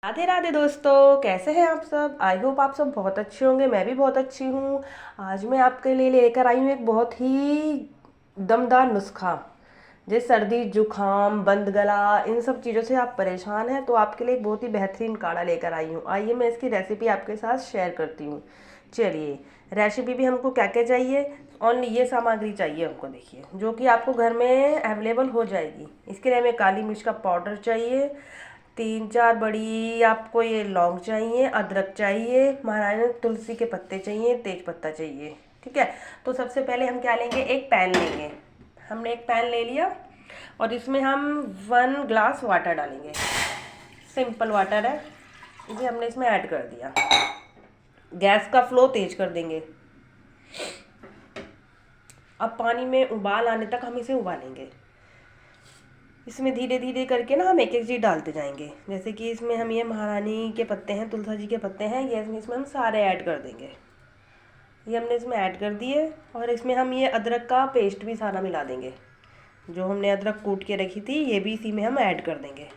राधे राधे दोस्तों, कैसे हैं आप सब। आई होप आप सब बहुत अच्छे होंगे। मैं भी बहुत अच्छी हूँ। आज मैं आपके लिए लेकर आई हूँ एक बहुत ही दमदार नुस्खा। जैसे सर्दी जुकाम बंद गला इन सब चीज़ों से आप परेशान हैं तो आपके लिए एक बहुत ही बेहतरीन काढ़ा लेकर आई हूँ। आइए मैं इसकी रेसिपी आपके साथ शेयर करती हूँ। चलिए, रेसिपी भी हमको क्या क्या चाहिए, ओनली ये सामग्री चाहिए हमको। देखिए, जो कि आपको घर में अवेलेबल हो जाएगी। इसके लिए हमें काली मिर्च का पाउडर चाहिए, 3-4 बड़ी आपको ये लौंग चाहिए, अदरक चाहिए, महारानी तुलसी के पत्ते चाहिए, तेज पत्ता चाहिए। ठीक है, तो सबसे पहले हम क्या लेंगे, एक पैन लेंगे। हमने एक पैन ले लिया और इसमें हम 1 ग्लास वाटर डालेंगे। सिंपल वाटर है, इसे हमने इसमें ऐड कर दिया। गैस का फ्लो तेज कर देंगे। अब पानी में उबाल आने तक हम इसे उबालेंगे। इसमें धीरे धीरे करके ना हम एक एक चीज़ डालते जाएंगे। जैसे कि इसमें हम ये महारानी के पत्ते हैं, तुलसी जी के पत्ते हैं, ये इसमें हम सारे ऐड कर देंगे। ये हमने इसमें ऐड कर दिए और इसमें हम ये अदरक का पेस्ट भी सारा मिला देंगे। जो हमने अदरक कूट के रखी थी ये भी इसी में हम ऐड कर देंगे।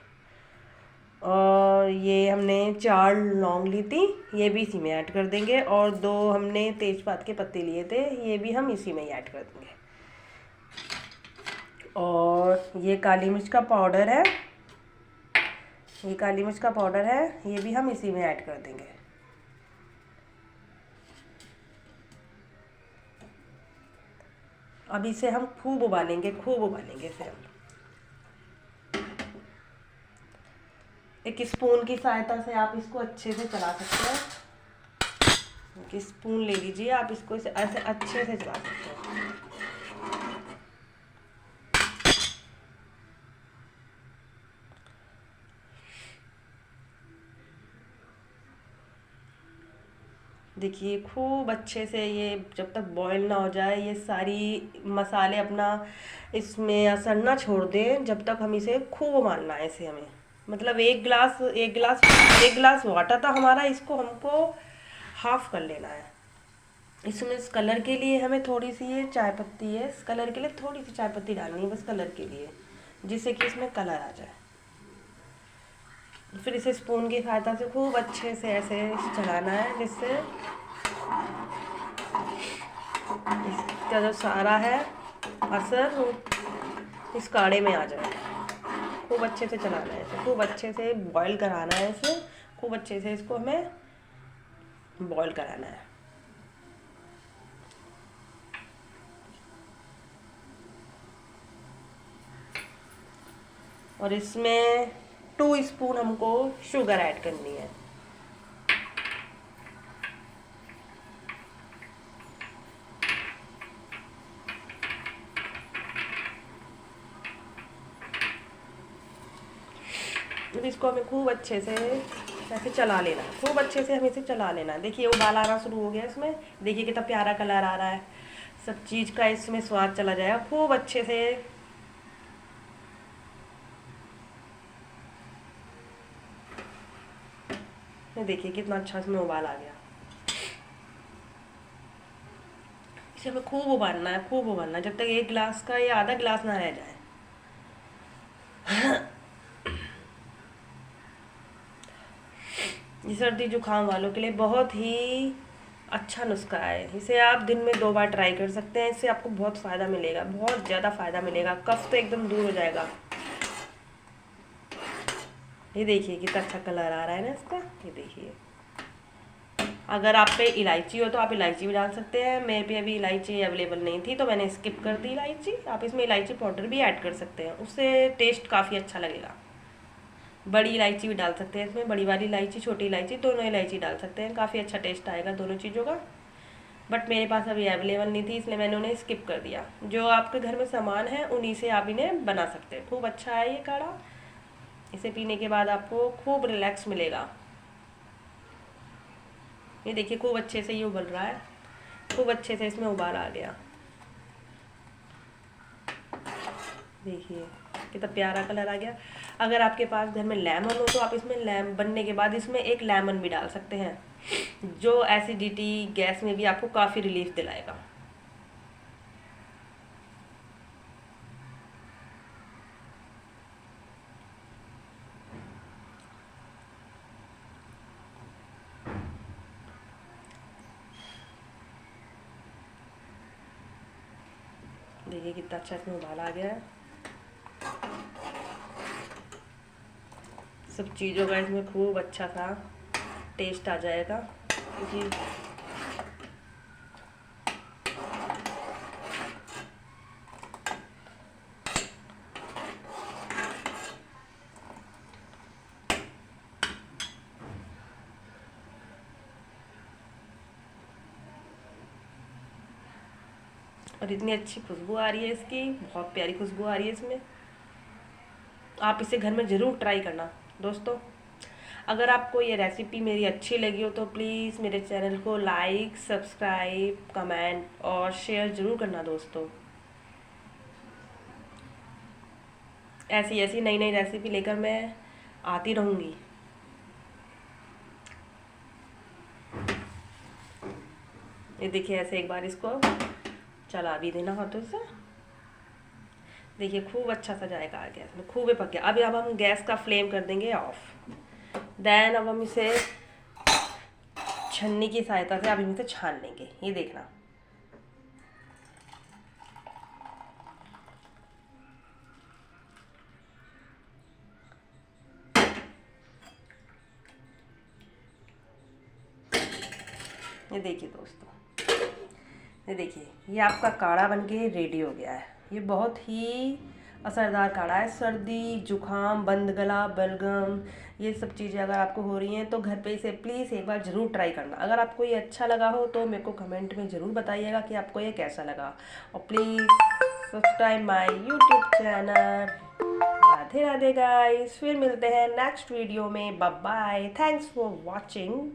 और ये हमने 4 लौंग ली थी, ये भी इसी में ऐड कर देंगे। और 2 हमने तेज़पात के पत्ते लिए थे, ये भी हम इसी में ही ऐड कर देंगे। और ये काली मिर्च का पाउडर है, ये काली मिर्च का पाउडर है, ये भी हम इसी में ऐड कर देंगे। अब इसे हम खूब उबालेंगे, खूब उबालेंगे इसे हम। एक स्पून की सहायता से आप इसको अच्छे से चला सकते हैं। एक स्पून ले लीजिए, आप इसको इसे ऐसे अच्छे से चला सकते हैं। देखिए, खूब अच्छे से ये जब तक बॉईल ना हो जाए, ये सारी मसाले अपना इसमें असर ना छोड़ दें, जब तक हम इसे खूब उबालना है इसे हमें। मतलब एक गिलास वाटर था हमारा, इसको हमको हाफ कर लेना है। इसमें इस कलर के लिए हमें थोड़ी सी ये चाय पत्ती है, इस कलर के लिए थोड़ी सी चाय पत्ती डालनी है, बस कलर के लिए, जिससे कि इसमें कलर आ जाए। फिर इसे स्पून की सहायता से खूब अच्छे से ऐसे चलाना है, जिससे इसका जो सारा है असर वो इस काढ़े में आ जाए। खूब अच्छे से चलाना है इसे, खूब अच्छे से बॉईल कराना है इसे, खूब अच्छे से इसको हमें बॉईल कराना है। और इसमें 2 स्पून हमको शुगर ऐड करनी है। फिर इसको हमें खूब अच्छे से ऐसे चला लेना है, खूब अच्छे से हमें इसे चला लेना है। देखिए, उबाल आना शुरू हो गया इसमें। देखिए कितना प्यारा कलर आ रहा है, सब चीज़ का इसमें स्वाद चला जाएगा खूब अच्छे से। ये देखिए कितना अच्छा इसमें उबाल आ गया। इसे हमें खूब उबालना है, खूब उबालना है, जब तक 1 गिलास का या आधा गिलास ना रह जाए। ये सर्दी जुकाम वालों के लिए बहुत ही अच्छा नुस्खा है। इसे आप दिन में 2 बार ट्राई कर सकते हैं। इससे आपको बहुत फ़ायदा मिलेगा, बहुत ज़्यादा फ़ायदा मिलेगा। कफ तो एकदम दूर हो जाएगा। ये देखिए कितना अच्छा कलर आ रहा है ना इसका। ये देखिए, अगर आप पे इलायची हो तो आप इलायची भी डाल सकते हैं। मेरे पे अभी इलायची अवेलेबल नहीं थी तो मैंने स्किप कर दी इलायची। आप इसमें इलायची पाउडर भी ऐड कर सकते हैं, उससे टेस्ट काफ़ी अच्छा लगेगा। बड़ी इलायची भी डाल सकते हैं इसमें, बड़ी वाली इलायची, छोटी इलायची, दोनों इलायची डाल सकते हैं। काफ़ी अच्छा टेस्ट आएगा दोनों चीज़ों का। बट मेरे पास अभी अवेलेबल नहीं थी, इसलिए मैंने उन्हें स्किप कर दिया। जो आपके घर में सामान है उन्हीं से आप इन्हें बना सकते हैं। खूब अच्छा है ये काढ़ा। इसे पीने के बाद आपको खूब रिलैक्स मिलेगा। ये देखिए खूब अच्छे से ये उबल रहा है, खूब अच्छे से इसमें उबाल आ गया। देखिए कितना प्यारा कलर आ गया। अगर आपके पास घर में लेमन हो तो आप इसमें बनने के बाद इसमें एक लेमन भी डाल सकते हैं, जो एसिडिटी गैस में भी आपको काफ़ी रिलीफ दिलाएगा। देखिए कितना अच्छा इसमें उबाल आ गया है। सब चीज़ों का इसमें खूब अच्छा सा टेस्ट आ जाएगा क्योंकि और इतनी अच्छी खुशबू आ रही है इसकी, बहुत प्यारी खुशबू आ रही है इसमें। आप इसे घर में ज़रूर ट्राई करना दोस्तों। अगर आपको ये रेसिपी मेरी अच्छी लगी हो तो प्लीज़ मेरे चैनल को लाइक, सब्सक्राइब, कमेंट और शेयर ज़रूर करना दोस्तों। ऐसी ऐसी नई नई रेसिपी लेकर मैं आती रहूँगी। ये देखिए ऐसे एक बार इसको चला भी देना हाथों से। देखिए खूब अच्छा सा जाएगा आ गया इसमें, खूब ही पक गया। अभी अब हम गैस का फ्लेम कर देंगे ऑफ। देन अब हम इसे छन्नी की सहायता से अभी हम इसे छान लेंगे। ये देखना, ये देखिए दोस्तों, ये देखिए ये आपका काढ़ा बनके रेडी हो गया है। ये बहुत ही असरदार काढ़ा है। सर्दी, जुखाम, बंद गला, बलगम, ये सब चीज़ें अगर आपको हो रही हैं तो घर पे इसे प्लीज़ एक बार ज़रूर ट्राई करना। अगर आपको ये अच्छा लगा हो तो मेरे को कमेंट में ज़रूर बताइएगा कि आपको ये कैसा लगा। और please subscribe my YouTube channel. Radhe Radhe guys, फिर मिलते हैं नेक्स्ट वीडियो में। Bye bye, thanks for watching.